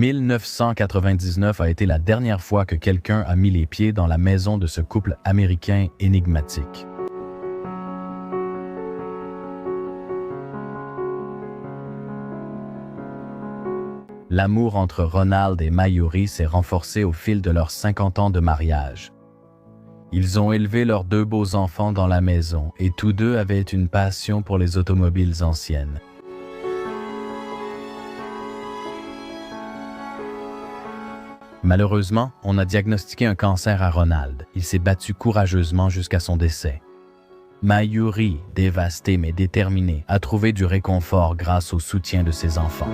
1999 a été la dernière fois que quelqu'un a mis les pieds dans la maison de ce couple américain énigmatique. L'amour entre Ronald et Mayuri s'est renforcé au fil de leurs 50 ans de mariage. Ils ont élevé leurs 2 beaux enfants dans la maison et tous deux avaient une passion pour les automobiles anciennes. Malheureusement, on a diagnostiqué un cancer à Ronald. Il s'est battu courageusement jusqu'à son décès. Mayuri, dévastée mais déterminée, a trouvé du réconfort grâce au soutien de ses enfants.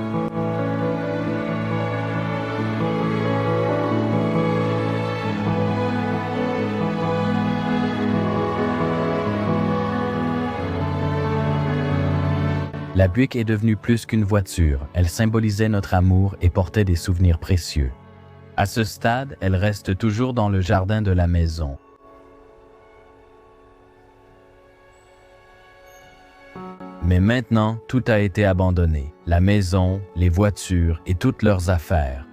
La Buick est devenue plus qu'une voiture. Elle symbolisait notre amour et portait des souvenirs précieux. À ce stade, elle reste toujours dans le jardin de la maison. Mais maintenant, tout a été abandonné. La maison, les voitures et toutes leurs affaires.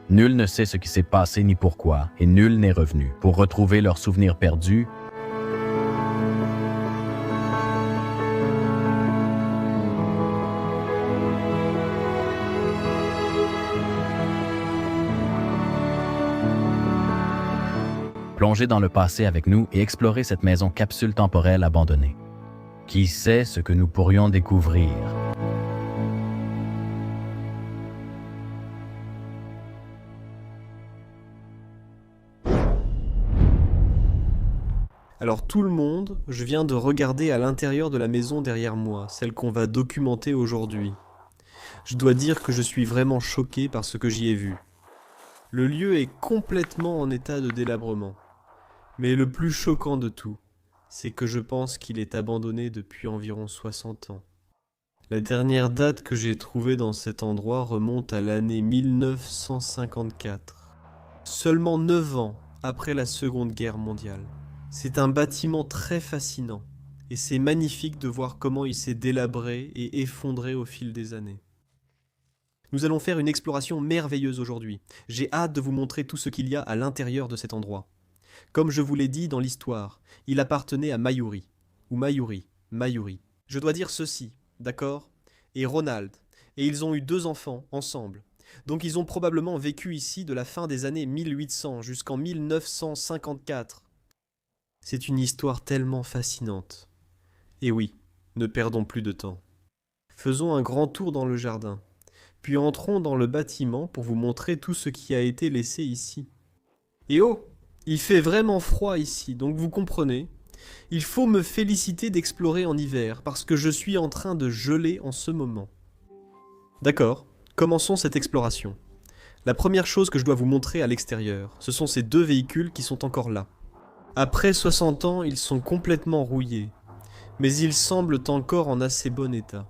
Nul ne sait ce qui s'est passé ni pourquoi, et nul n'est revenu. Pour retrouver leurs souvenirs perdus, plongez dans le passé avec nous et explorez cette maison capsule temporelle abandonnée. Qui sait ce que nous pourrions découvrir? Alors tout le monde, je viens de regarder à l'intérieur de la maison derrière moi, celle qu'on va documenter aujourd'hui. Je dois dire que je suis vraiment choqué par ce que j'y ai vu. Le lieu est complètement en état de délabrement. Mais le plus choquant de tout, c'est que je pense qu'il est abandonné depuis environ 60 ans. La dernière date que j'ai trouvée dans cet endroit remonte à l'année 1954. Seulement 9 ans après la Seconde Guerre mondiale. C'est un bâtiment très fascinant, et c'est magnifique de voir comment il s'est délabré et effondré au fil des années. Nous allons faire une exploration merveilleuse aujourd'hui. J'ai hâte de vous montrer tout ce qu'il y a à l'intérieur de cet endroit. Comme je vous l'ai dit dans l'histoire, il appartenait à Mayuri, ou Mayuri. Je dois dire ceci, d'accord? Et Ronald, et ils ont eu 2 enfants ensemble. Donc ils ont probablement vécu ici de la fin des années 1800 jusqu'en 1954. C'est une histoire tellement fascinante. Et oui, ne perdons plus de temps. Faisons un grand tour dans le jardin, puis entrons dans le bâtiment pour vous montrer tout ce qui a été laissé ici. Et oh! Il fait vraiment froid ici, donc vous comprenez, il faut me féliciter d'explorer en hiver, parce que je suis en train de geler en ce moment. D'accord, commençons cette exploration. La première chose que je dois vous montrer à l'extérieur, ce sont ces 2 véhicules qui sont encore là. Après 60 ans, ils sont complètement rouillés, mais ils semblent encore en assez bon état.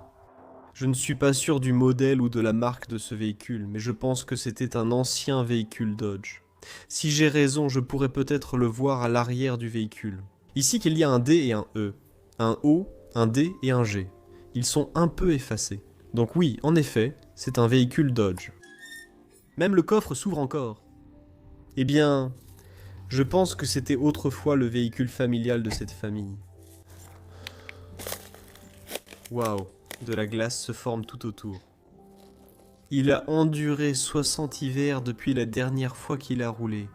Je ne suis pas sûr du modèle ou de la marque de ce véhicule, mais je pense que c'était un ancien véhicule Dodge. Si j'ai raison, je pourrais peut-être le voir à l'arrière du véhicule. Ici qu'il y a un D et un E, un O, un D et un G. Ils sont un peu effacés. Donc oui, en effet, c'est un véhicule Dodge. Même le coffre s'ouvre encore. Eh bien, je pense que c'était autrefois le véhicule familial de cette famille. Waouh, de la glace se forme tout autour. Il a enduré 60 hivers depuis la dernière fois qu'il a roulé.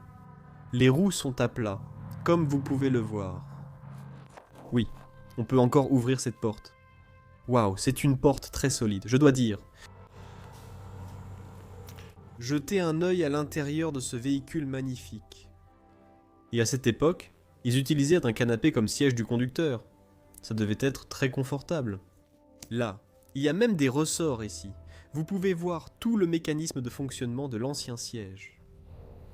Les roues sont à plat, comme vous pouvez le voir. Oui, on peut encore ouvrir cette porte. Waouh, c'est une porte très solide, je dois dire. Jetez un œil à l'intérieur de ce véhicule magnifique. Et à cette époque, ils utilisaient un canapé comme siège du conducteur. Ça devait être très confortable. Là, il y a même des ressorts ici. Vous pouvez voir tout le mécanisme de fonctionnement de l'ancien siège.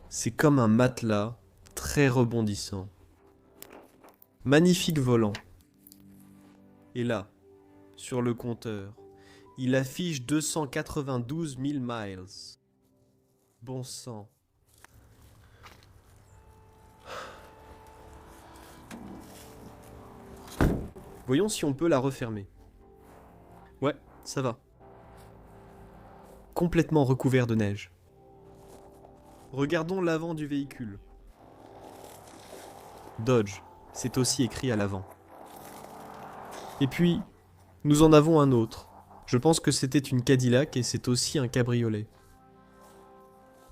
C'est comme un matelas très rebondissant. Magnifique volant. Et là, sur le compteur, il affiche 292 000 miles. Bon sang. Voyons si on peut la refermer. Ouais, ça va. Complètement recouvert de neige. Regardons l'avant du véhicule. Dodge, c'est aussi écrit à l'avant. Et puis, nous en avons un autre. Je pense que c'était une Cadillac et c'est aussi un cabriolet.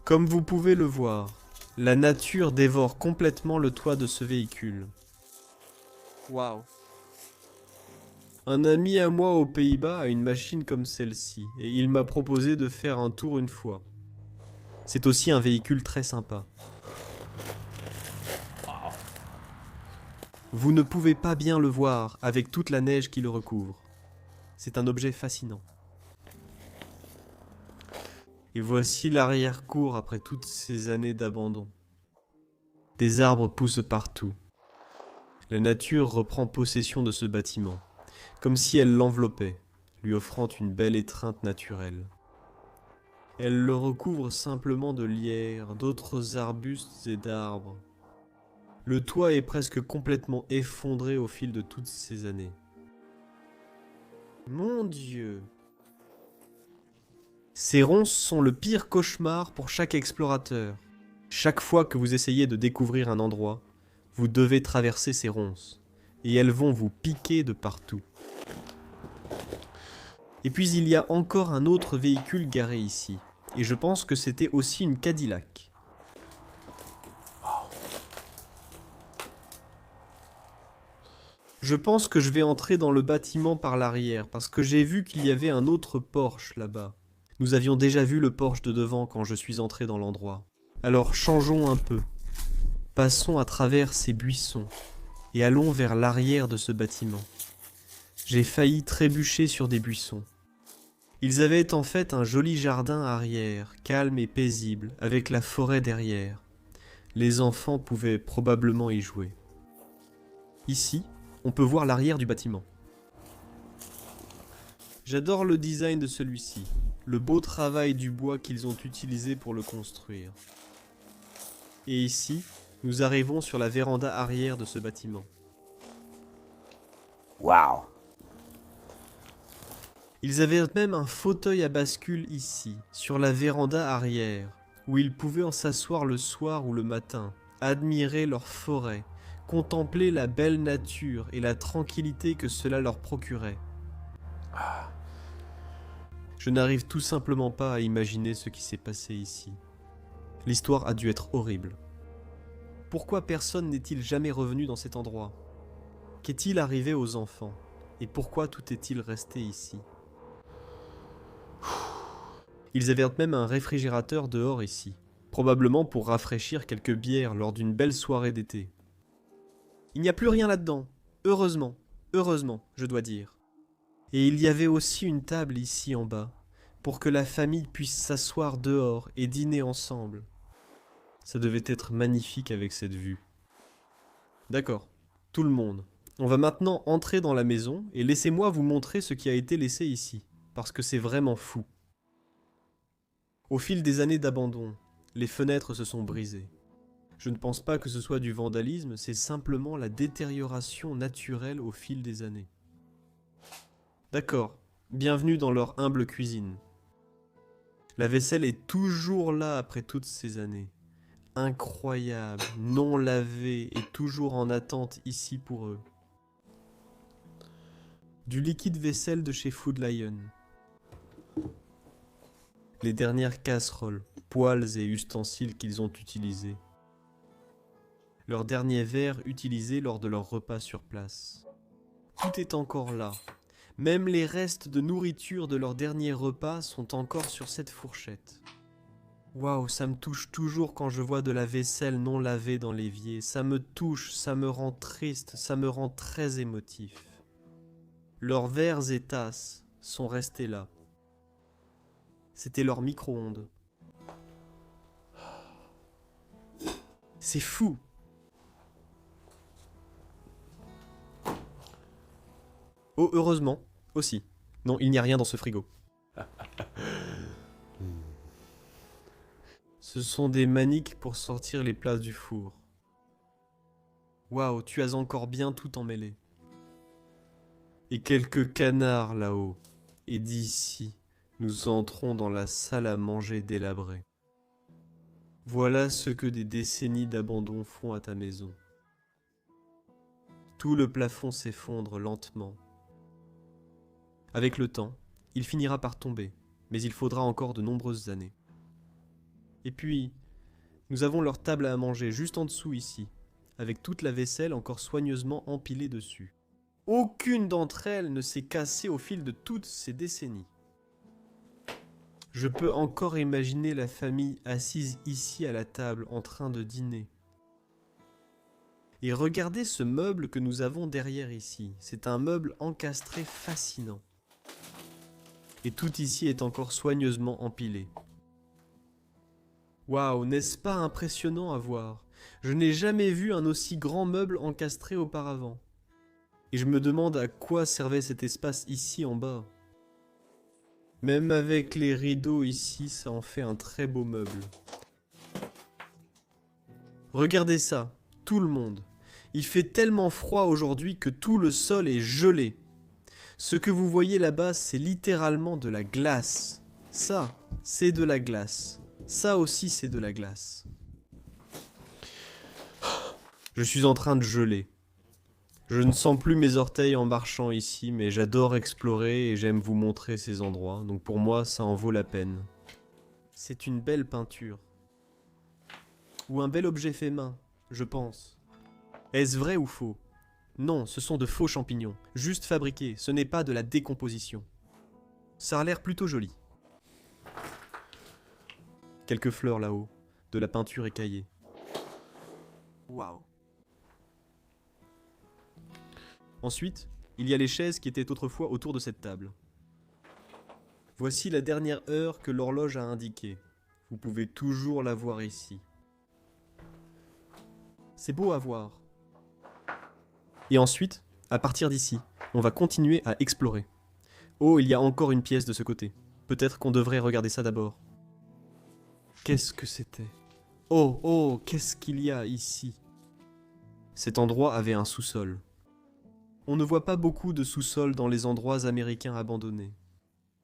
Comme vous pouvez le voir, la nature dévore complètement le toit de ce véhicule. Waouh! Un ami à moi aux Pays-Bas a une machine comme celle-ci et il m'a proposé de faire un tour une fois. C'est aussi un véhicule très sympa. Vous ne pouvez pas bien le voir avec toute la neige qui le recouvre. C'est un objet fascinant. Et voici l'arrière-cour après toutes ces années d'abandon. Des arbres poussent partout. La nature reprend possession de ce bâtiment, comme si elle l'enveloppait, lui offrant une belle étreinte naturelle. Elle le recouvre simplement de lierre, d'autres arbustes et d'arbres. Le toit est presque complètement effondré au fil de toutes ces années. Mon Dieu! Ces ronces sont le pire cauchemar pour chaque explorateur. Chaque fois que vous essayez de découvrir un endroit, vous devez traverser ces ronces, et elles vont vous piquer de partout. Et puis il y a encore un autre véhicule garé ici, et je pense que c'était aussi une Cadillac. Je pense que je vais entrer dans le bâtiment par l'arrière, parce que j'ai vu qu'il y avait un autre Porsche là-bas. Nous avions déjà vu le Porsche de devant quand je suis entré dans l'endroit. Alors changeons un peu. Passons à travers ces buissons, et allons vers l'arrière de ce bâtiment. J'ai failli trébucher sur des buissons. Ils avaient en fait un joli jardin arrière, calme et paisible, avec la forêt derrière. Les enfants pouvaient probablement y jouer. Ici, on peut voir l'arrière du bâtiment. J'adore le design de celui-ci, le beau travail du bois qu'ils ont utilisé pour le construire. Et ici, nous arrivons sur la véranda arrière de ce bâtiment. Wow. Ils avaient même un fauteuil à bascule ici, sur la véranda arrière, où ils pouvaient en s'asseoir le soir ou le matin, admirer leur forêt, contempler la belle nature et la tranquillité que cela leur procurait. Je n'arrive tout simplement pas à imaginer ce qui s'est passé ici. L'histoire a dû être horrible. Pourquoi personne n'est-il jamais revenu dans cet endroit? Qu'est-il arrivé aux enfants? Et pourquoi tout est-il resté ici? Ils avaient même un réfrigérateur dehors ici, probablement pour rafraîchir quelques bières lors d'une belle soirée d'été. Il n'y a plus rien là-dedans, heureusement, je dois dire. Et il y avait aussi une table ici en bas, pour que la famille puisse s'asseoir dehors et dîner ensemble. Ça devait être magnifique avec cette vue. D'accord, tout le monde. On va maintenant entrer dans la maison et laissez-moi vous montrer ce qui a été laissé ici, parce que c'est vraiment fou. Au fil des années d'abandon, les fenêtres se sont brisées. Je ne pense pas que ce soit du vandalisme, c'est simplement la détérioration naturelle au fil des années. D'accord, bienvenue dans leur humble cuisine. La vaisselle est toujours là après toutes ces années. Incroyable, non lavée et toujours en attente ici pour eux. Du liquide vaisselle de chez Food Lion. Les dernières casseroles, poêles et ustensiles qu'ils ont utilisés. Leurs derniers verres utilisés lors de leur repas sur place. Tout est encore là. Même les restes de nourriture de leur dernier repas sont encore sur cette fourchette. Waouh, ça me touche toujours quand je vois de la vaisselle non lavée dans l'évier. Ça me touche, ça me rend triste, ça me rend très émotif. Leurs verres et tasses sont restés là. C'était leur micro-ondes. C'est fou! Oh, heureusement, aussi. Non, il n'y a rien dans ce frigo. Ce sont des maniques pour sortir les plats du four. Waouh, tu as encore bien tout emmêlé. Et quelques canards là-haut. Et d'ici, nous entrons dans la salle à manger délabrée. Voilà ce que des décennies d'abandon font à ta maison. Tout le plafond s'effondre lentement. Avec le temps, il finira par tomber, mais il faudra encore de nombreuses années. Et puis, nous avons leur table à manger juste en dessous ici, avec toute la vaisselle encore soigneusement empilée dessus. Aucune d'entre elles ne s'est cassée au fil de toutes ces décennies. Je peux encore imaginer la famille assise ici à la table en train de dîner. Et regardez ce meuble que nous avons derrière ici. C'est un meuble encastré fascinant. Et tout ici est encore soigneusement empilé. Waouh, n'est-ce pas impressionnant à voir? Je n'ai jamais vu un aussi grand meuble encastré auparavant. Et je me demande à quoi servait cet espace ici en bas. Même avec les rideaux ici, ça en fait un très beau meuble. Regardez ça, tout le monde. Il fait tellement froid aujourd'hui que tout le sol est gelé. Ce que vous voyez là-bas, c'est littéralement de la glace. Ça, c'est de la glace. Ça aussi, c'est de la glace. Je suis en train de geler. Je ne sens plus mes orteils en marchant ici, mais j'adore explorer et j'aime vous montrer ces endroits. Donc pour moi, ça en vaut la peine. C'est une belle peinture. Ou un bel objet fait main, je pense. Est-ce vrai ou faux? Non, ce sont de faux champignons, juste fabriqués, ce n'est pas de la décomposition. Ça a l'air plutôt joli. Quelques fleurs là-haut, de la peinture écaillée. Waouh. Ensuite, il y a les chaises qui étaient autrefois autour de cette table. Voici la dernière heure que l'horloge a indiquée. Vous pouvez toujours la voir ici. C'est beau à voir. Et ensuite, à partir d'ici, on va continuer à explorer. Oh, il y a encore une pièce de ce côté. Peut-être qu'on devrait regarder ça d'abord. Qu'est-ce que c'était? Oh, oh, qu'est-ce qu'il y a ici? Cet endroit avait un sous-sol. On ne voit pas beaucoup de sous-sols dans les endroits américains abandonnés.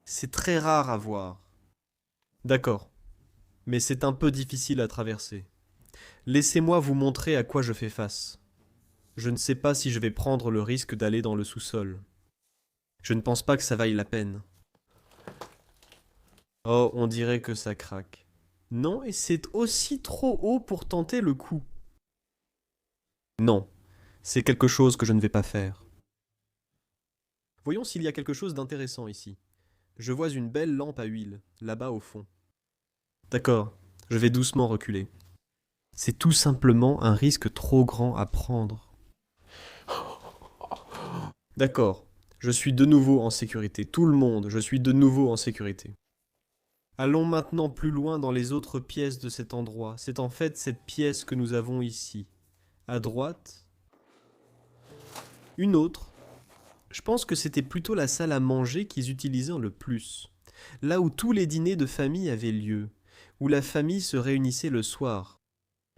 C'est très rare à voir. D'accord, mais c'est un peu difficile à traverser. Laissez-moi vous montrer à quoi je fais face. Je ne sais pas si je vais prendre le risque d'aller dans le sous-sol. Je ne pense pas que ça vaille la peine. Oh, on dirait que ça craque. Non, et c'est aussi trop haut pour tenter le coup. Non, c'est quelque chose que je ne vais pas faire. Voyons s'il y a quelque chose d'intéressant ici. Je vois une belle lampe à huile, là-bas au fond. D'accord, je vais doucement reculer. C'est tout simplement un risque trop grand à prendre. D'accord, je suis de nouveau en sécurité. Tout le monde, je suis de nouveau en sécurité. Allons maintenant plus loin dans les autres pièces de cet endroit. C'est en fait cette pièce que nous avons ici. À droite, une autre. Je pense que c'était plutôt la salle à manger qu'ils utilisaient le plus. Là où tous les dîners de famille avaient lieu. Où la famille se réunissait le soir.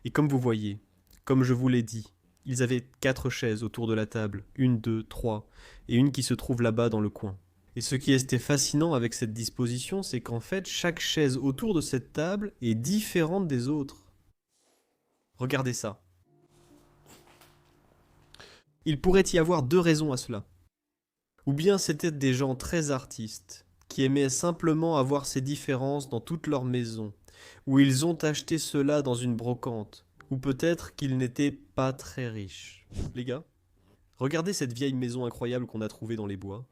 Et comme vous voyez, comme je vous l'ai dit, ils avaient 4 chaises autour de la table, 1, 2, 3, et une qui se trouve là-bas dans le coin. Et ce qui était fascinant avec cette disposition, c'est qu'en fait, chaque chaise autour de cette table est différente des autres. Regardez ça. Il pourrait y avoir 2 raisons à cela. Ou bien c'était des gens très artistes, qui aimaient simplement avoir ces différences dans toute leur maison, ou ils ont acheté cela dans une brocante, ou peut-être qu'ils n'étaient pas très riches. Les gars, regardez cette vieille maison incroyable qu'on a trouvée dans les bois.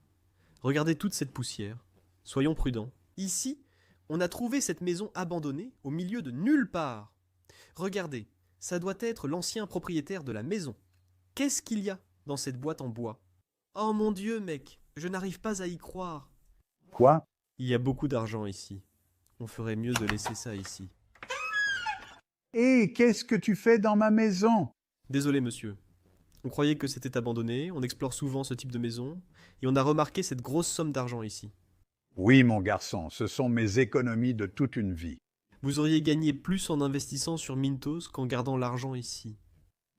Regardez toute cette poussière. Soyons prudents. Ici, on a trouvé cette maison abandonnée au milieu de nulle part. Regardez, ça doit être l'ancien propriétaire de la maison. Qu'est-ce qu'il y a dans cette boîte en bois? Oh mon Dieu, mec, je n'arrive pas à y croire. Quoi? Il y a beaucoup d'argent ici. On ferait mieux de laisser ça ici. Hé, qu'est-ce que tu fais dans ma maison? Désolé, monsieur. On croyait que c'était abandonné, on explore souvent ce type de maison, et on a remarqué cette grosse somme d'argent ici. Oui, mon garçon, ce sont mes économies de toute une vie. Vous auriez gagné plus en investissant sur Mintos qu'en gardant l'argent ici.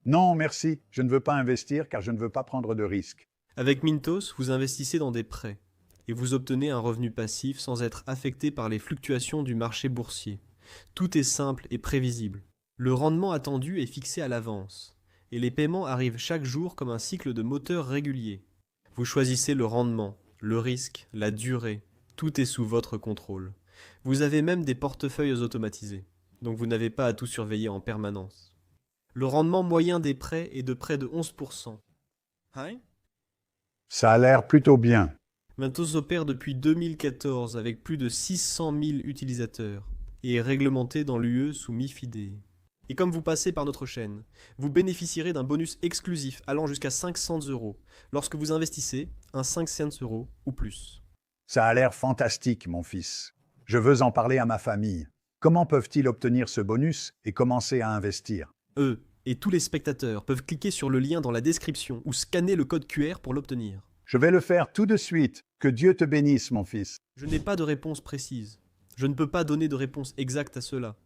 Non, merci, je ne veux pas investir car je ne veux pas prendre de risques. Avec Mintos, vous investissez dans des prêts, et vous obtenez un revenu passif sans être affecté par les fluctuations du marché boursier. Tout est simple et prévisible. Le rendement attendu est fixé à l'avance, et les paiements arrivent chaque jour comme un cycle de moteur régulier. Vous choisissez le rendement, le risque, la durée, tout est sous votre contrôle. Vous avez même des portefeuilles automatisés, donc vous n'avez pas à tout surveiller en permanence. Le rendement moyen des prêts est de près de 11%. Ça a l'air plutôt bien. Mintos opère depuis 2014 avec plus de 600 000 utilisateurs et est réglementé dans l'UE sous MiFID. Et comme vous passez par notre chaîne, vous bénéficierez d'un bonus exclusif allant jusqu'à 500 € lorsque vous investissez un 5 cents € ou plus. Ça a l'air fantastique, mon fils. Je veux en parler à ma famille. Comment peuvent-ils obtenir ce bonus et commencer à investir? Eux et tous les spectateurs peuvent cliquer sur le lien dans la description ou scanner le code QR pour l'obtenir. Je vais le faire tout de suite. Que Dieu te bénisse, mon fils. Je n'ai pas de réponse précise. Je ne peux pas donner de réponse exacte à cela.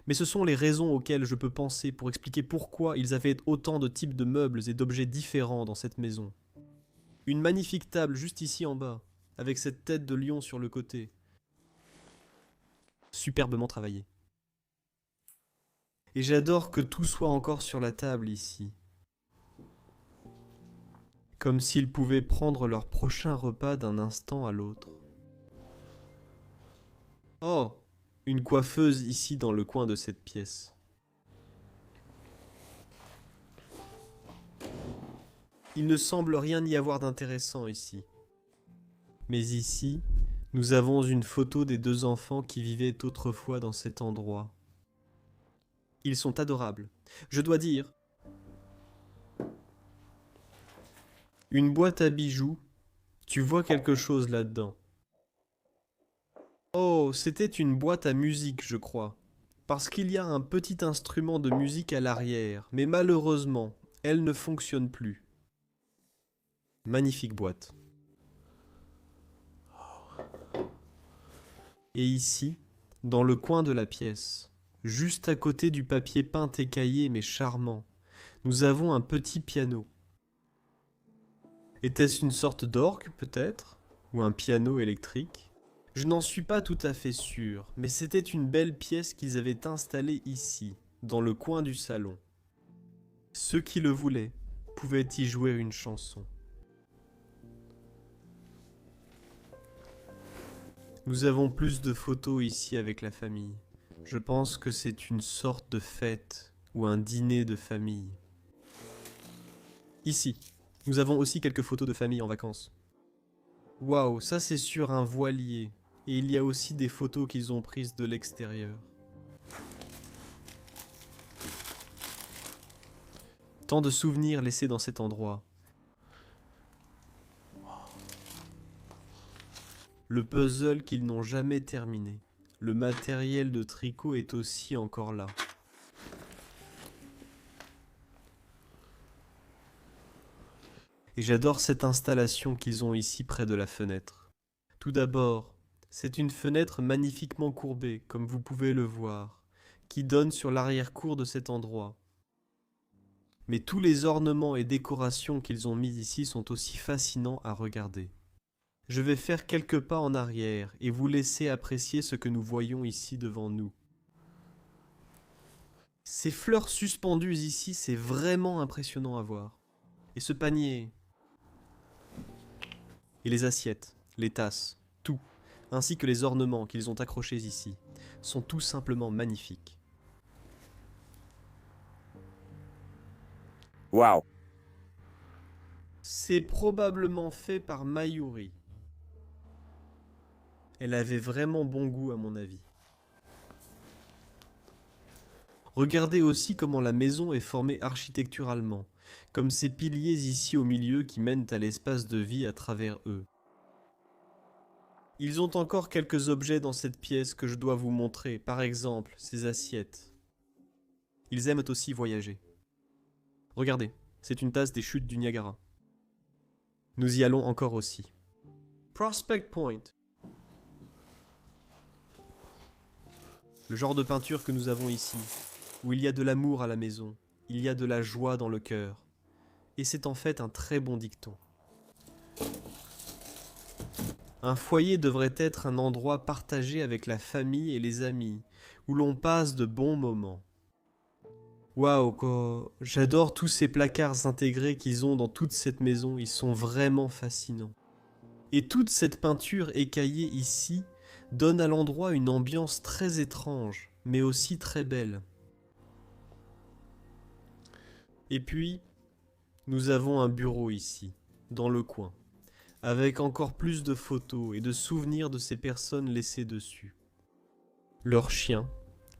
Mais ce sont les raisons auxquelles je peux penser pour expliquer pourquoi ils avaient autant de types de meubles et d'objets différents dans cette maison. Une magnifique table juste ici en bas, avec cette tête de lion sur le côté. Superbement travaillée. Et j'adore que tout soit encore sur la table ici. Comme s'ils pouvaient prendre leur prochain repas d'un instant à l'autre. Oh, une coiffeuse ici dans le coin de cette pièce. Il ne semble rien y avoir d'intéressant ici. Mais ici, nous avons une photo des deux enfants qui vivaient autrefois dans cet endroit. Ils sont adorables. Je dois dire, une boîte à bijoux, tu vois quelque chose là-dedans. Oh, c'était une boîte à musique, je crois. Parce qu'il y a un petit instrument de musique à l'arrière, mais malheureusement, elle ne fonctionne plus. Magnifique boîte. Et ici, dans le coin de la pièce, juste à côté du papier peint écaillé mais charmant, nous avons un petit piano. Était-ce une sorte d'orgue, peut-être? Ou un piano électrique? Je n'en suis pas tout à fait sûr, mais c'était une belle pièce qu'ils avaient installée ici, dans le coin du salon. Ceux qui le voulaient pouvaient y jouer une chanson. Nous avons plus de photos ici avec la famille. Je pense que c'est une sorte de fête ou un dîner de famille. Ici, nous avons aussi quelques photos de famille en vacances. Waouh, ça c'est sur un voilier. Et il y a aussi des photos qu'ils ont prises de l'extérieur. Tant de souvenirs laissés dans cet endroit. Le puzzle qu'ils n'ont jamais terminé. Le matériel de tricot est aussi encore là. Et j'adore cette installation qu'ils ont ici près de la fenêtre. Tout d'abord, c'est une fenêtre magnifiquement courbée, comme vous pouvez le voir, qui donne sur l'arrière-cour de cet endroit. Mais tous les ornements et décorations qu'ils ont mis ici sont aussi fascinants à regarder. Je vais faire quelques pas en arrière et vous laisser apprécier ce que nous voyons ici devant nous. Ces fleurs suspendues ici, c'est vraiment impressionnant à voir. Et ce panier, et les assiettes, les tasses, tout, ainsi que les ornements qu'ils ont accrochés ici, sont tout simplement magnifiques. Wow. C'est probablement fait par Mayuri. Elle avait vraiment bon goût à mon avis. Regardez aussi comment la maison est formée architecturalement, comme ces piliers ici au milieu qui mènent à l'espace de vie à travers eux. Ils ont encore quelques objets dans cette pièce que je dois vous montrer, par exemple ces assiettes. Ils aiment aussi voyager. Regardez, c'est une tasse des chutes du Niagara. Nous y allons encore aussi. Prospect Point. Le genre de peinture que nous avons ici, où il y a de l'amour à la maison, il y a de la joie dans le cœur. Et c'est en fait un très bon dicton. Un foyer devrait être un endroit partagé avec la famille et les amis, où l'on passe de bons moments. Waouh, j'adore tous ces placards intégrés qu'ils ont dans toute cette maison, ils sont vraiment fascinants. Et toute cette peinture écaillée ici donne à l'endroit une ambiance très étrange, mais aussi très belle. Et puis, nous avons un bureau ici, dans le coin, avec encore plus de photos et de souvenirs de ces personnes laissées dessus. Leurs chiens,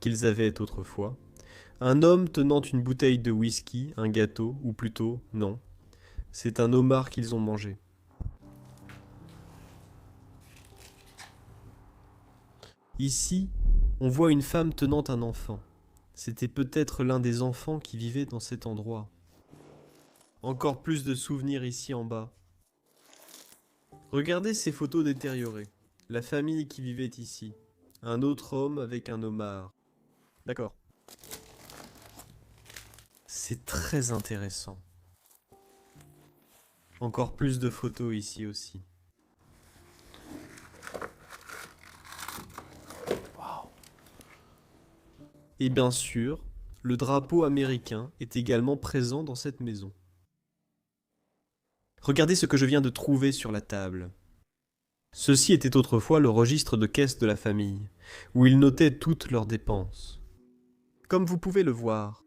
qu'ils avaient autrefois, un homme tenant une bouteille de whisky, un gâteau, ou plutôt, non, c'est un homard qu'ils ont mangé. Ici, on voit une femme tenant un enfant. C'était peut-être l'un des enfants qui vivait dans cet endroit. Encore plus de souvenirs ici en bas. Regardez ces photos détériorées. La famille qui vivait ici. Un autre homme avec un homard. D'accord. C'est très intéressant. Encore plus de photos ici aussi. Et bien sûr, le drapeau américain est également présent dans cette maison. Regardez ce que je viens de trouver sur la table. Ceci était autrefois le registre de caisse de la famille, où ils notaient toutes leurs dépenses. Comme vous pouvez le voir,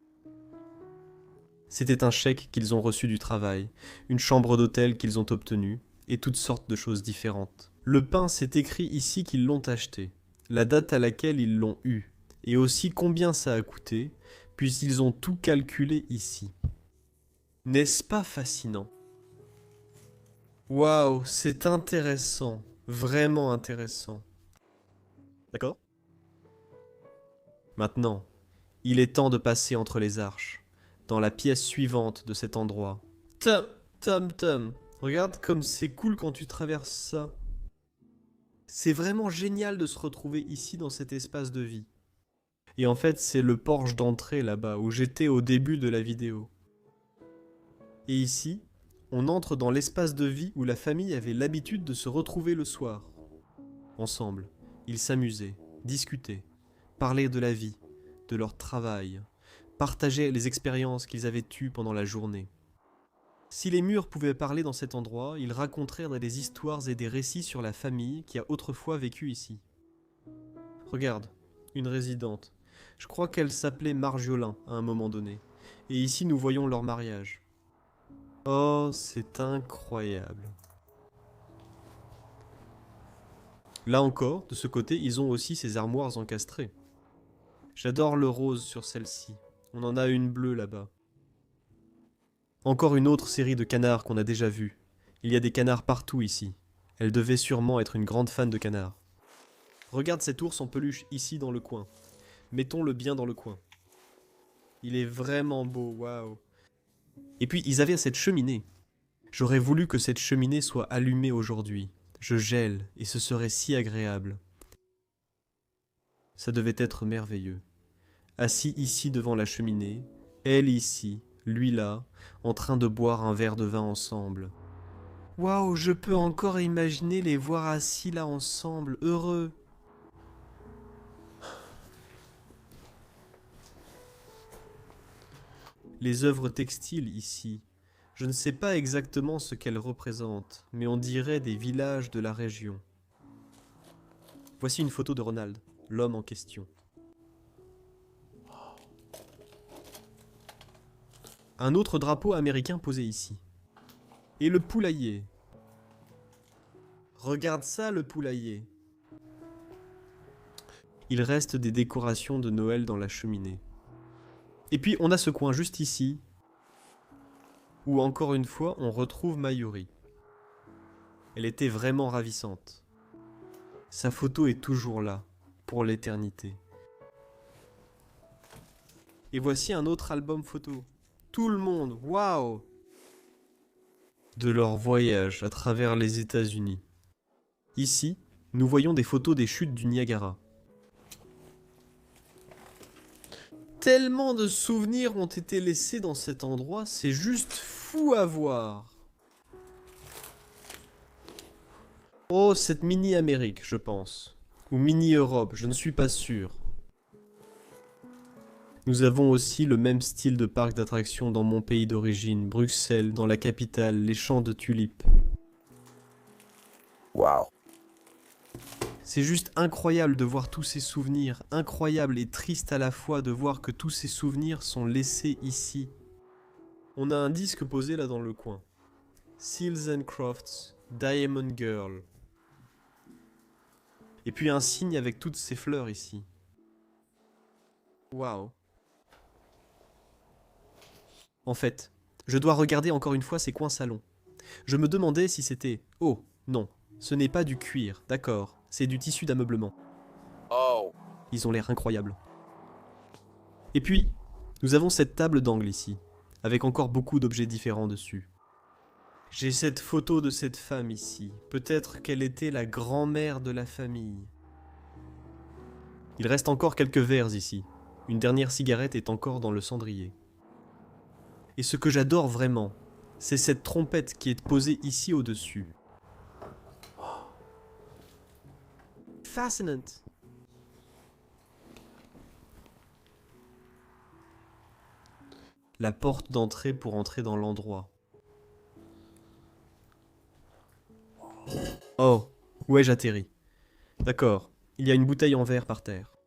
c'était un chèque qu'ils ont reçu du travail, une chambre d'hôtel qu'ils ont obtenue, et toutes sortes de choses différentes. Le pain, c'est écrit ici qu'ils l'ont acheté, la date à laquelle ils l'ont eu, et aussi combien ça a coûté, puisqu'ils ont tout calculé ici. N'est-ce pas fascinant ? Waouh, c'est intéressant, vraiment intéressant. D'accord ? Maintenant, il est temps de passer entre les arches, dans la pièce suivante de cet endroit. Tom, regarde comme c'est cool quand tu traverses ça. C'est vraiment génial de se retrouver ici dans cet espace de vie. Et en fait, c'est le porche d'entrée là-bas, où j'étais au début de la vidéo. Et ici, on entre dans l'espace de vie où la famille avait l'habitude de se retrouver le soir. Ensemble, ils s'amusaient, discutaient, parlaient de la vie, de leur travail, partageaient les expériences qu'ils avaient eues pendant la journée. Si les murs pouvaient parler dans cet endroit, ils raconteraient des histoires et des récits sur la famille qui a autrefois vécu ici. Regarde, une résidente. Je crois qu'elle s'appelait Marjolin à un moment donné. Et ici nous voyons leur mariage. Oh, c'est incroyable. Là encore, de ce côté, ils ont aussi ces armoires encastrées. J'adore le rose sur celle-ci. On en a une bleue là-bas. Encore une autre série de canards qu'on a déjà vus. Il y a des canards partout ici. Elle devait sûrement être une grande fan de canards. Regarde cet ours en peluche ici dans le coin. Mettons-le bien dans le coin. Il est vraiment beau, waouh. Et puis ils avaient cette cheminée. J'aurais voulu que cette cheminée soit allumée aujourd'hui. Je gèle et ce serait si agréable. Ça devait être merveilleux. Assis ici devant la cheminée, elle ici, lui là, en train de boire un verre de vin ensemble. Waouh, je peux encore imaginer les voir assis là ensemble, heureux. Les œuvres textiles ici, je ne sais pas exactement ce qu'elles représentent, mais on dirait des villages de la région. Voici une photo de Ronald, l'homme en question. Un autre drapeau américain posé ici. Et le poulailler. Regarde ça, le poulailler. Il reste des décorations de Noël dans la cheminée. Et puis on a ce coin juste ici, où encore une fois on retrouve Mayuri. Elle était vraiment ravissante. Sa photo est toujours là, pour l'éternité. Et voici un autre album photo. Tout le monde, waouh! De leur voyage à travers les États-Unis. Ici, nous voyons des photos des chutes du Niagara. Tellement de souvenirs ont été laissés dans cet endroit, c'est juste fou à voir. Oh, cette mini-Amérique, je pense. Ou mini-Europe, je ne suis pas sûr. Nous avons aussi le même style de parc d'attractions dans mon pays d'origine, Bruxelles, dans la capitale, les champs de tulipes. Waouh. C'est juste incroyable de voir tous ces souvenirs, incroyable et triste à la fois de voir que tous ces souvenirs sont laissés ici. On a un disque posé là dans le coin. Seals and Crofts, Diamond Girl. Et puis un signe avec toutes ces fleurs ici. Waouh. En fait, je dois regarder encore une fois ces coins salons. Je me demandais si c'était... Oh, non, ce n'est pas du cuir, d'accord, c'est du tissu d'ameublement. Oh. Ils ont l'air incroyables. Et puis, nous avons cette table d'angle ici, avec encore beaucoup d'objets différents dessus. J'ai cette photo de cette femme ici. Peut-être qu'elle était la grand-mère de la famille. Il reste encore quelques verres ici. Une dernière cigarette est encore dans le cendrier. Et ce que j'adore vraiment, c'est cette trompette qui est posée ici au-dessus. Fascinant. La porte d'entrée pour entrer dans l'endroit. Oh, où ai-je atterri? D'accord, il y a une bouteille en verre par terre.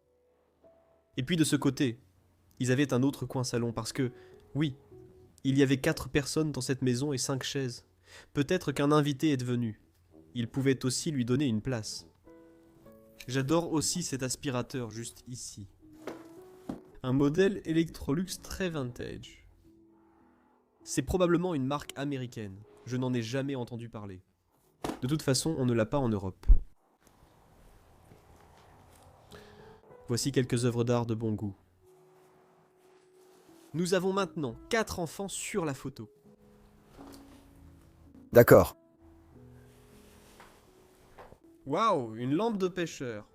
Et puis de ce côté, ils avaient un autre coin salon parce que, oui, il y avait 4 personnes dans cette maison et 5 chaises. Peut-être qu'un invité est venu. Il pouvait aussi lui donner une place. J'adore aussi cet aspirateur juste ici. Un modèle Electrolux très vintage. C'est probablement une marque américaine. Je n'en ai jamais entendu parler. De toute façon, on ne l'a pas en Europe. Voici quelques œuvres d'art de bon goût. Nous avons maintenant 4 enfants sur la photo. D'accord. Waouh, une lampe de pêcheur.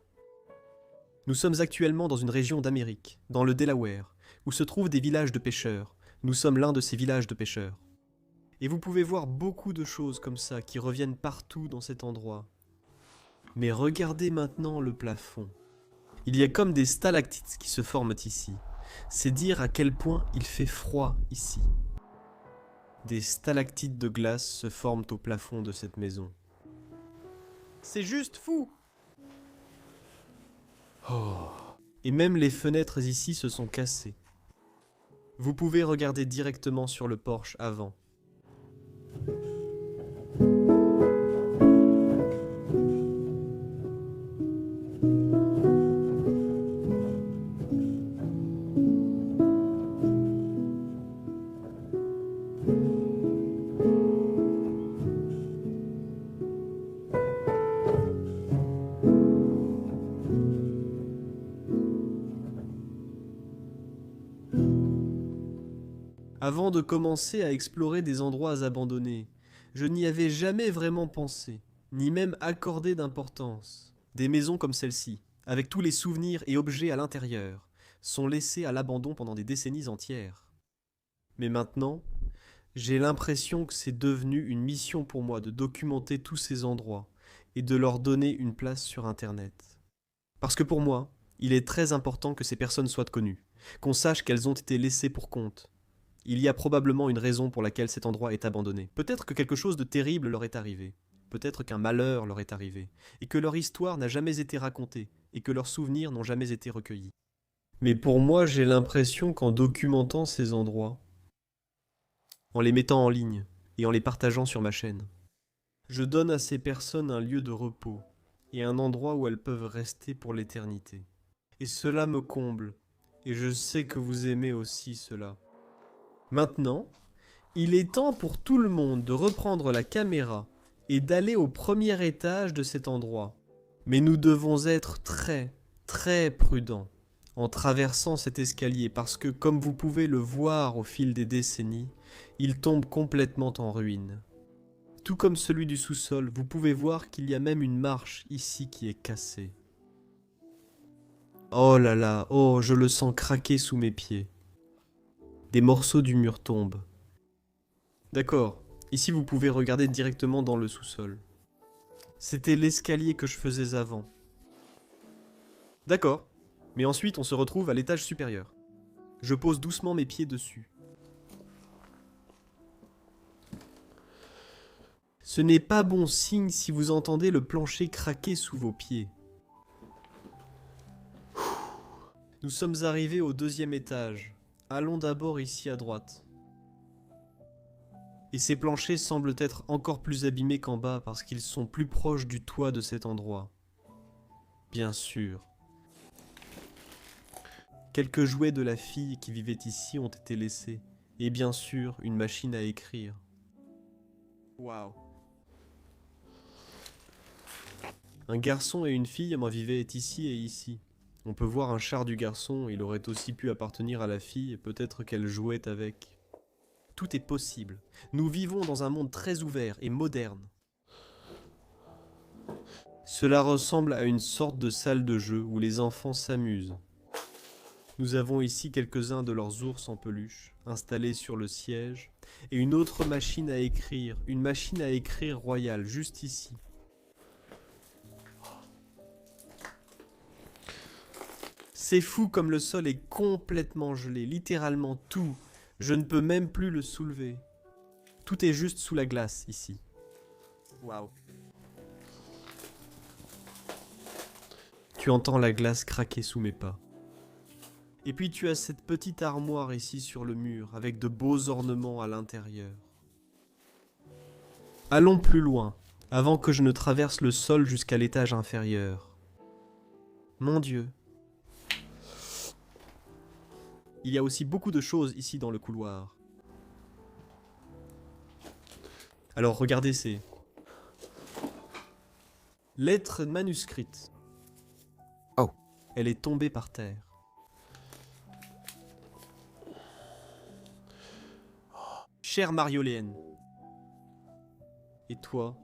Nous sommes actuellement dans une région d'Amérique, dans le Delaware, où se trouvent des villages de pêcheurs. Nous sommes l'un de ces villages de pêcheurs. Et vous pouvez voir beaucoup de choses comme ça qui reviennent partout dans cet endroit. Mais regardez maintenant le plafond. Il y a comme des stalactites qui se forment ici. C'est dire à quel point il fait froid ici. Des stalactites de glace se forment au plafond de cette maison. C'est juste fou! Oh. Et même les fenêtres ici se sont cassées. Vous pouvez regarder directement sur le porche avant. Avant de commencer à explorer des endroits abandonnés, je n'y avais jamais vraiment pensé, ni même accordé d'importance. Des maisons comme celle-ci, avec tous les souvenirs et objets à l'intérieur, sont laissées à l'abandon pendant des décennies entières. Mais maintenant, j'ai l'impression que c'est devenu une mission pour moi de documenter tous ces endroits et de leur donner une place sur Internet. Parce que pour moi, il est très important que ces personnes soient connues, qu'on sache qu'elles ont été laissées pour compte. Il y a probablement une raison pour laquelle cet endroit est abandonné. Peut-être que quelque chose de terrible leur est arrivé. Peut-être qu'un malheur leur est arrivé. Et que leur histoire n'a jamais été racontée. Et que leurs souvenirs n'ont jamais été recueillis. Mais pour moi, j'ai l'impression qu'en documentant ces endroits, en les mettant en ligne et en les partageant sur ma chaîne, je donne à ces personnes un lieu de repos et un endroit où elles peuvent rester pour l'éternité. Et cela me comble. Et je sais que vous aimez aussi cela. Maintenant, il est temps pour tout le monde de reprendre la caméra et d'aller au premier étage de cet endroit. Mais nous devons être très, très prudents en traversant cet escalier parce que, comme vous pouvez le voir au fil des décennies, il tombe complètement en ruine. Tout comme celui du sous-sol, vous pouvez voir qu'il y a même une marche ici qui est cassée. Oh là là, oh, je le sens craquer sous mes pieds. Des morceaux du mur tombent. D'accord, ici vous pouvez regarder directement dans le sous-sol. C'était l'escalier que je faisais avant. D'accord, mais ensuite on se retrouve à l'étage supérieur. Je pose doucement mes pieds dessus. Ce n'est pas bon signe si vous entendez le plancher craquer sous vos pieds. Nous sommes arrivés au 2e étage. Allons d'abord ici à droite. Et ces planchers semblent être encore plus abîmés qu'en bas parce qu'ils sont plus proches du toit de cet endroit. Bien sûr. Quelques jouets de la fille qui vivait ici ont été laissés. Et bien sûr, une machine à écrire. Waouh. Un garçon et une fille vivaient ici et ici. On peut voir un char du garçon, il aurait aussi pu appartenir à la fille, et peut-être qu'elle jouait avec. Tout est possible. Nous vivons dans un monde très ouvert et moderne. Cela ressemble à une sorte de salle de jeu où les enfants s'amusent. Nous avons ici quelques-uns de leurs ours en peluche, installés sur le siège, et une autre machine à écrire, une machine à écrire royale, juste ici. C'est fou comme le sol est complètement gelé, littéralement tout. Je ne peux même plus le soulever. Tout est juste sous la glace ici. Waouh. Tu entends la glace craquer sous mes pas. Et puis tu as cette petite armoire ici sur le mur, avec de beaux ornements à l'intérieur. Allons plus loin, avant que je ne traverse le sol jusqu'à l'étage inférieur. Mon Dieu. Il y a aussi beaucoup de choses ici dans le couloir. Alors regardez ces lettres manuscrites. Oh. Elle est tombée par terre. Chère Marioléenne. Et toi?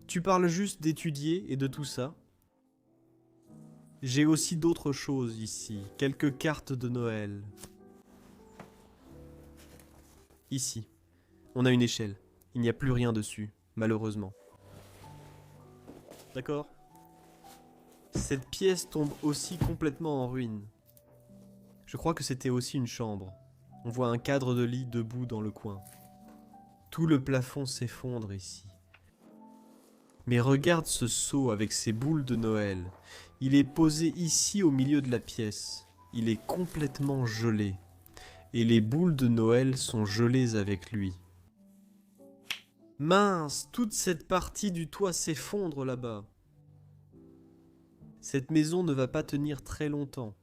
Tu parles juste d'étudier et de tout ça? J'ai aussi d'autres choses ici, quelques cartes de Noël. Ici, on a une échelle. Il n'y a plus rien dessus, malheureusement. D'accord? Cette pièce tombe aussi complètement en ruine. Je crois que c'était aussi une chambre. On voit un cadre de lit debout dans le coin. Tout le plafond s'effondre ici. Mais regarde ce seau avec ses boules de Noël. Il est posé ici au milieu de la pièce. Il est complètement gelé. Et les boules de Noël sont gelées avec lui. Mince, toute cette partie du toit s'effondre là-bas. Cette maison ne va pas tenir très longtemps.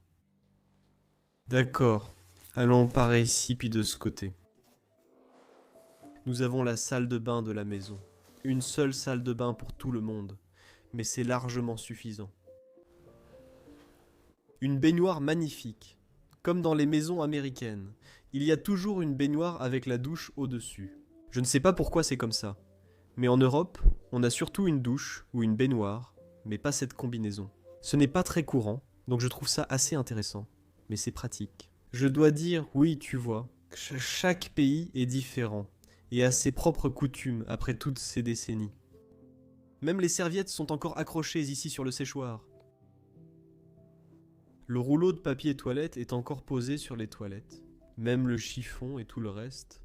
D'accord, allons par ici puis de ce côté. Nous avons la salle de bain de la maison. Une seule salle de bain pour tout le monde, mais c'est largement suffisant. Une baignoire magnifique. Comme dans les maisons américaines, il y a toujours une baignoire avec la douche au-dessus. Je ne sais pas pourquoi c'est comme ça, mais en Europe, on a surtout une douche ou une baignoire, mais pas cette combinaison. Ce n'est pas très courant, donc je trouve ça assez intéressant, mais c'est pratique. Je dois dire, oui, tu vois, chaque pays est différent et a ses propres coutumes après toutes ces décennies. Même les serviettes sont encore accrochées ici sur le séchoir. Le rouleau de papier toilette est encore posé sur les toilettes, même le chiffon et tout le reste.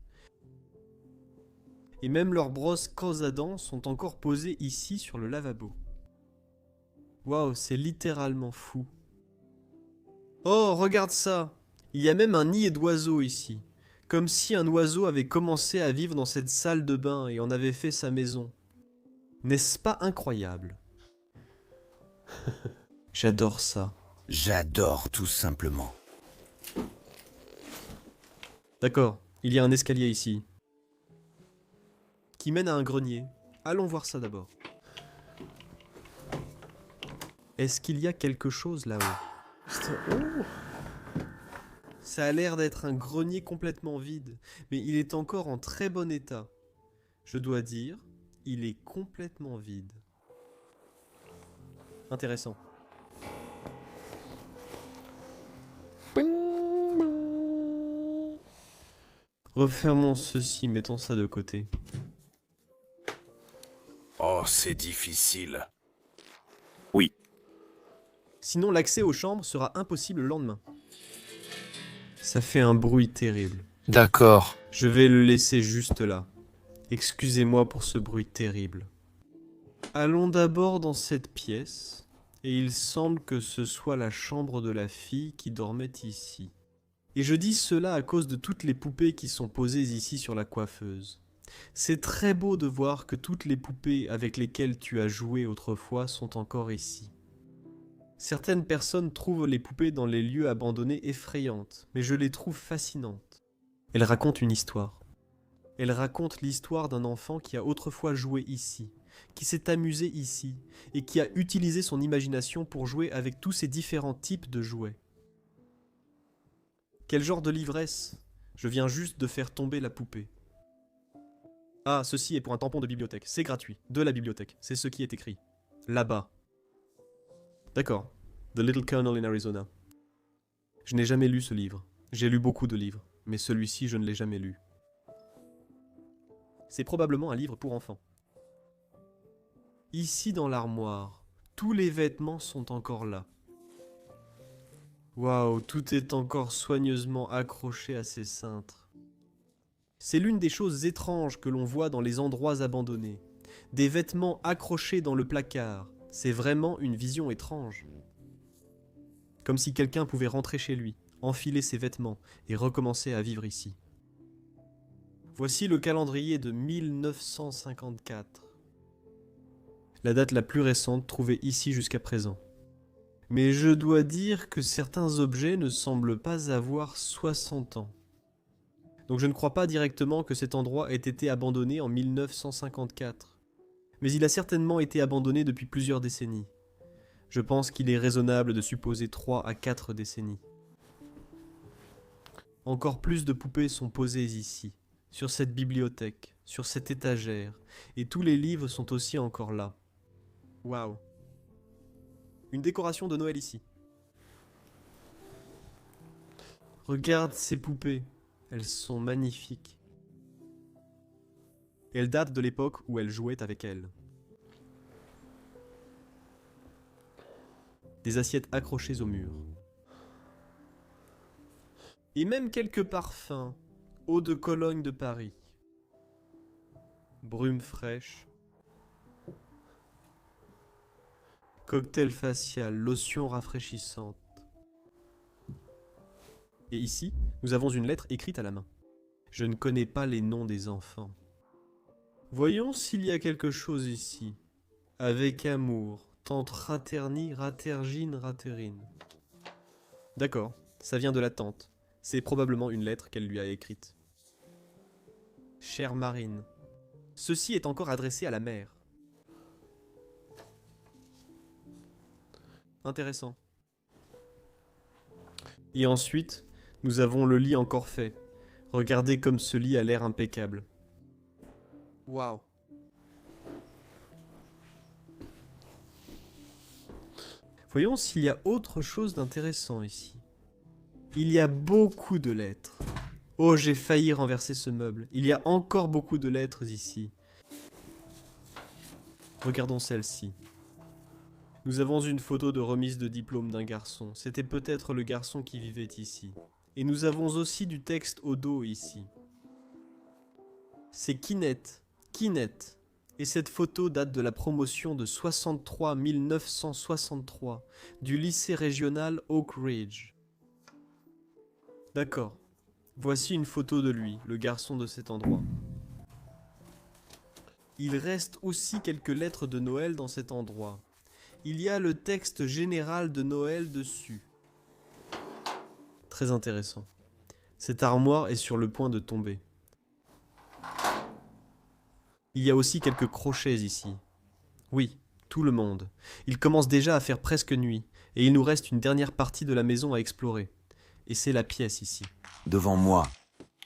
Et même leurs brosses crosses à dents sont encore posées ici sur le lavabo. Waouh, c'est littéralement fou. Oh, regarde ça! Il y a même un nid d'oiseaux ici. Comme si un oiseau avait commencé à vivre dans cette salle de bain et en avait fait sa maison. N'est-ce pas incroyable? J'adore ça. J'adore tout simplement. D'accord, il y a un escalier ici. Qui mène à un grenier. Allons voir ça d'abord. Est-ce qu'il y a quelque chose là-haut? Oh! Ça a l'air d'être un grenier complètement vide, mais il est encore en très bon état. Je dois dire, il est complètement vide. Intéressant. Refermons ceci, mettons ça de côté. Oh, c'est difficile. Sinon l'accès aux chambres sera impossible le lendemain. Ça fait un bruit terrible. D'accord. Je vais le laisser juste là. Excusez-moi pour ce bruit terrible. Allons d'abord dans cette pièce, et il semble que ce soit la chambre de la fille qui dormait ici. Et je dis cela à cause de toutes les poupées qui sont posées ici sur la coiffeuse. C'est très beau de voir que toutes les poupées avec lesquelles tu as joué autrefois sont encore ici. Certaines personnes trouvent les poupées dans les lieux abandonnés effrayantes, mais je les trouve fascinantes. Elles racontent une histoire. Elles racontent l'histoire d'un enfant qui a autrefois joué ici, qui s'est amusé ici, et qui a utilisé son imagination pour jouer avec tous ces différents types de jouets. Quel genre de l'ivresse! Je viens juste de faire tomber la poupée. Ah, ceci est pour un tampon de bibliothèque. C'est gratuit. De la bibliothèque. C'est ce qui est écrit. Là-bas. D'accord. The Little Colonel in Arizona. Je n'ai jamais lu ce livre. J'ai lu beaucoup de livres, mais celui-ci, je ne l'ai jamais lu. C'est probablement un livre pour enfants. Ici dans l'armoire, tous les vêtements sont encore là. Waouh, tout est encore soigneusement accroché à ses cintres. C'est l'une des choses étranges que l'on voit dans les endroits abandonnés. Des vêtements accrochés dans le placard. C'est vraiment une vision étrange. Comme si quelqu'un pouvait rentrer chez lui, enfiler ses vêtements et recommencer à vivre ici. Voici le calendrier de 1954. La date la plus récente trouvée ici jusqu'à présent. Mais je dois dire que certains objets ne semblent pas avoir 60 ans. Donc je ne crois pas directement que cet endroit ait été abandonné en 1954. Mais il a certainement été abandonné depuis plusieurs décennies. Je pense qu'il est raisonnable de supposer 3 à 4 décennies. Encore plus de poupées sont posées ici, sur cette bibliothèque, sur cette étagère, et tous les livres sont aussi encore là. Waouh! Une décoration de Noël ici. Regarde ces poupées, elles sont magnifiques. Elles datent de l'époque où elle jouait avec elles. Des assiettes accrochées au mur. Et même quelques parfums. Eau de Cologne de Paris. Brume fraîche. Cocktail facial, lotion rafraîchissante. Et ici, nous avons une lettre écrite à la main. Je ne connais pas les noms des enfants. Voyons s'il y a quelque chose ici. Avec amour, tante Raterni, Ratergine, Raterine. D'accord, ça vient de la tante. C'est probablement une lettre qu'elle lui a écrite. Chère Marine, ceci est encore adressé à la mère. Intéressant. Et ensuite, nous avons le lit encore fait. Regardez comme ce lit a l'air impeccable. Waouh. Voyons s'il y a autre chose d'intéressant ici. Il y a beaucoup de lettres. Oh, j'ai failli renverser ce meuble. Il y a encore beaucoup de lettres ici. Regardons celle-ci. Nous avons une photo de remise de diplôme d'un garçon. C'était peut-être le garçon qui vivait ici. Et nous avons aussi du texte au dos ici. C'est Kinette. Kinette. Et cette photo date de la promotion de 1963 du lycée régional Oak Ridge. D'accord. Voici une photo de lui, le garçon de cet endroit. Il reste aussi quelques lettres de Noël dans cet endroit. Il y a le texte général de Noël dessus. Très intéressant. Cette armoire est sur le point de tomber. Il y a aussi quelques crochets ici. Oui, tout le monde. Il commence déjà à faire presque nuit, et il nous reste une dernière partie de la maison à explorer. Et c'est la pièce ici. Devant moi.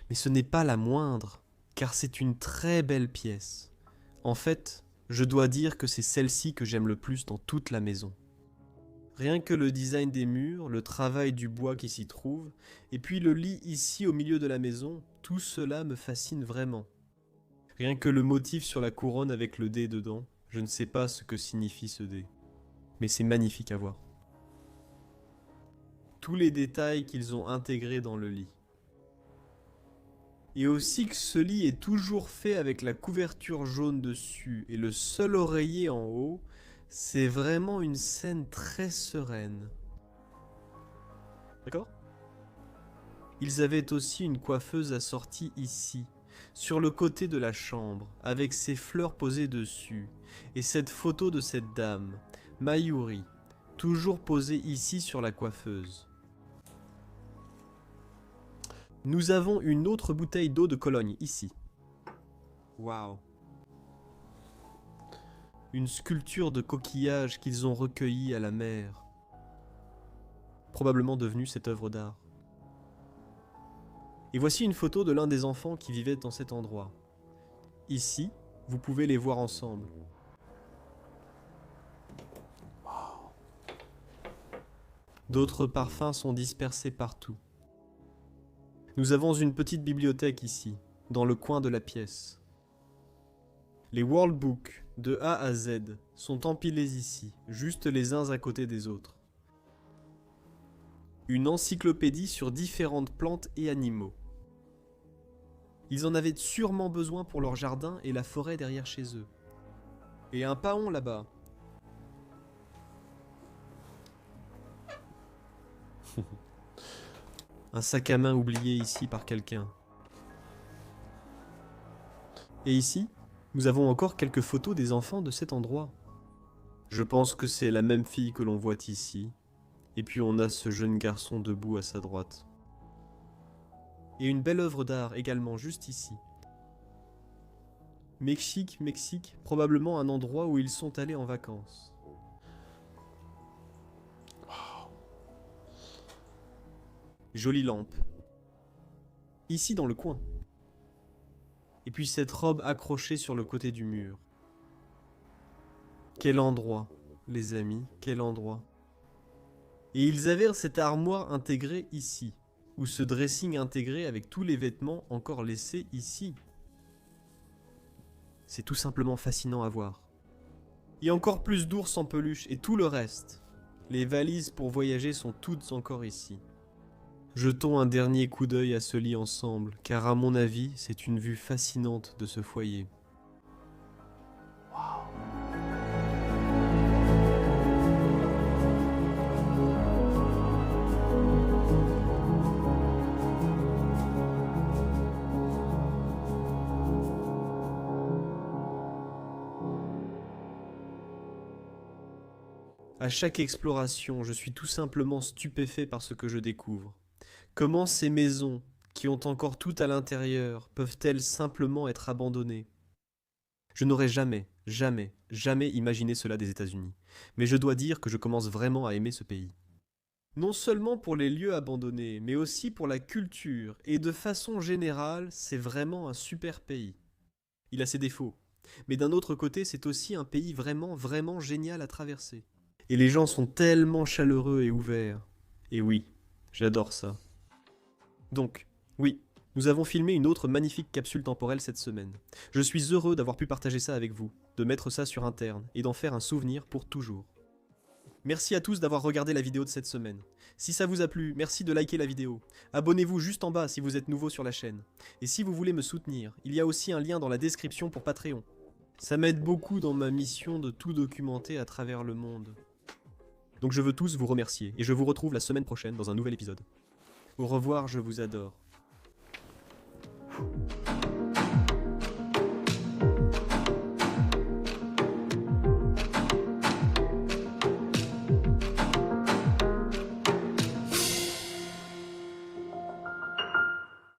Mais ce n'est pas la moindre, car c'est une très belle pièce. En fait, je dois dire que c'est celle-ci que j'aime le plus dans toute la maison. Rien que le design des murs, le travail du bois qui s'y trouve, et puis le lit ici au milieu de la maison, tout cela me fascine vraiment. Rien que le motif sur la couronne avec le dé dedans, je ne sais pas ce que signifie ce dé. Mais c'est magnifique à voir. tous les détails qu'ils ont intégrés dans le lit. Et aussi que ce lit est toujours fait avec la couverture jaune dessus et le seul oreiller en haut, c'est vraiment une scène très sereine. D'accord ? Ils avaient aussi une coiffeuse assortie ici, sur le côté de la chambre, avec ses fleurs posées dessus, et cette photo de cette dame, Mayuri, toujours posée ici sur la coiffeuse. Nous avons une autre bouteille d'eau de Cologne, ici. Waouh. Une sculpture de coquillages qu'ils ont recueillis à la mer. Probablement devenue cette œuvre d'art. Et voici une photo de l'un des enfants qui vivait dans cet endroit. Ici, vous pouvez les voir ensemble. D'autres parfums sont dispersés partout. Nous avons une petite bibliothèque ici, dans le coin de la pièce. Les World Books, de A à Z, sont empilés ici, juste les uns à côté des autres. Une encyclopédie sur différentes plantes et animaux. Ils en avaient sûrement besoin pour leur jardin et la forêt derrière chez eux. Et un paon là-bas. Un sac à main oublié ici par quelqu'un. Et ici, nous avons encore quelques photos des enfants de cet endroit. Je pense que c'est la même fille que l'on voit ici. Et puis on a ce jeune garçon debout à sa droite. Et une belle œuvre d'art également juste ici. Mexique, probablement un endroit où ils sont allés en vacances. Jolie lampe. Ici dans le coin. Et puis cette robe accrochée sur le côté du mur. Quel endroit, les amis, quel endroit. Et ils avaient cette armoire intégrée ici, ou ce dressing intégré avec tous les vêtements encore laissés ici. C'est tout simplement fascinant à voir. Et encore plus d'ours en peluche et tout le reste. Les valises pour voyager sont toutes encore ici. Jetons un dernier coup d'œil à ce lit ensemble, car à mon avis, c'est une vue fascinante de ce foyer. À chaque exploration, je suis tout simplement stupéfait par ce que je découvre. Comment ces maisons, qui ont encore tout à l'intérieur, peuvent-elles simplement être abandonnées ? Je n'aurais jamais imaginé cela des États-Unis. Mais je dois dire que je commence vraiment à aimer ce pays. Non seulement pour les lieux abandonnés, mais aussi pour la culture, et de façon générale, c'est vraiment un super pays. Il a ses défauts, mais d'un autre côté, c'est aussi un pays vraiment génial à traverser. Et les gens sont tellement chaleureux et ouverts. Et oui, j'adore ça. Donc, oui, nous avons filmé une autre magnifique capsule temporelle cette semaine. Je suis heureux d'avoir pu partager ça avec vous, de mettre ça sur interne et d'en faire un souvenir pour toujours. Merci à tous d'avoir regardé la vidéo de cette semaine. Si ça vous a plu, merci de liker la vidéo. Abonnez-vous juste en bas si vous êtes nouveau sur la chaîne. Et si vous voulez me soutenir, il y a aussi un lien dans la description pour Patreon. Ça m'aide beaucoup dans ma mission de tout documenter à travers le monde. Donc je veux tous vous remercier, et je vous retrouve la semaine prochaine dans un nouvel épisode. Au revoir, je vous adore.